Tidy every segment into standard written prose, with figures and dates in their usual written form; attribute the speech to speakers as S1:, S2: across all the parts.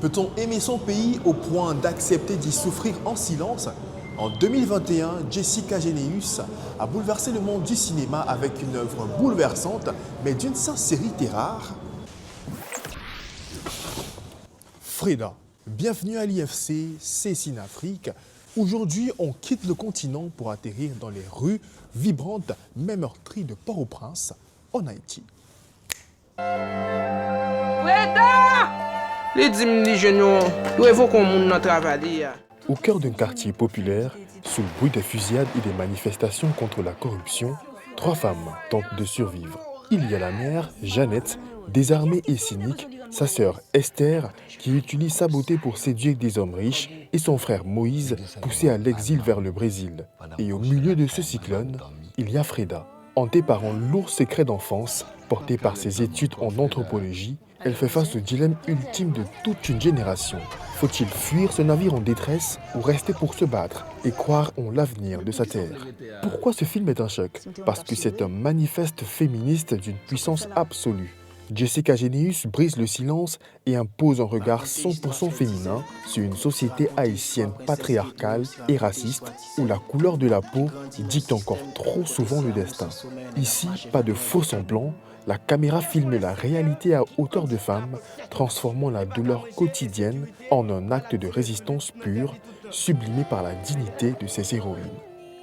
S1: Peut-on aimer son pays au point d'accepter d'y souffrir en silence? En 2021, Jessica Généus a bouleversé le monde du cinéma avec une œuvre bouleversante, mais d'une sincérité rare. Freda, bienvenue à l'IFC, c'est Cinafrique. Aujourd'hui, on quitte le continent pour atterrir dans les rues vibrantes mais meurtries de Port-au-Prince, en Haïti.
S2: Les dirigeants doivent qu'on monde travailler.
S3: Au cœur d'un quartier populaire, sous le bruit des fusillades et des manifestations contre la corruption, trois femmes tentent de survivre. Il y a la mère, Jeannette, désarmée et cynique, sa sœur Esther, qui utilise sa beauté pour séduire des hommes riches, et son frère Moïse, poussé à l'exil vers le Brésil. Et au milieu de ce cyclone, il y a Freda. Hantée par un lourd secret d'enfance, porté par ses études en anthropologie, elle fait face au dilemme ultime de toute une génération. Faut-il fuir ce navire en détresse ou rester pour se battre et croire en l'avenir de sa terre? Pourquoi ce film est un choc? Parce que c'est un manifeste féministe d'une puissance absolue. Jessica Généus brise le silence et impose un regard 100% féminin sur une société haïtienne patriarcale et raciste où la couleur de la peau dicte encore trop souvent le destin. Ici, pas de faux semblants, la caméra filme la réalité à hauteur de femme, transformant la douleur quotidienne en un acte de résistance pure, sublimé par la dignité de ses héroïnes.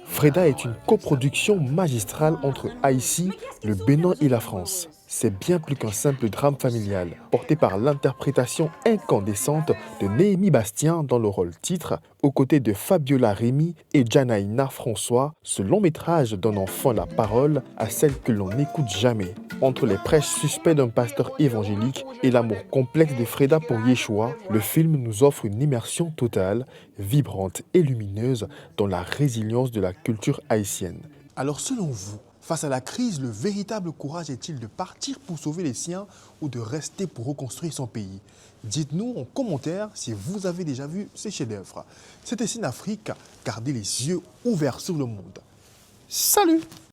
S3: Freda est une coproduction magistrale entre Haïti, le Bénin et la France. C'est bien plus qu'un simple drame familial, porté par l'interprétation incandescente de Néhémie Bastien dans le rôle titre, aux côtés de Fabiola Remy et Janaïna François. Ce long métrage donne enfin la parole à celle que l'on n'écoute jamais. Entre les prêches suspects d'un pasteur évangélique et l'amour complexe de Freda pour Yeshua, le film nous offre une immersion totale, vibrante et lumineuse dans la résilience de la culture haïtienne.
S1: Alors selon vous, face à la crise, le véritable courage est-il de partir pour sauver les siens ou de rester pour reconstruire son pays? Dites-nous en commentaire si vous avez déjà vu ces chefs-d'œuvre. C'était Cinafrique, gardez les yeux ouverts sur le monde. Salut!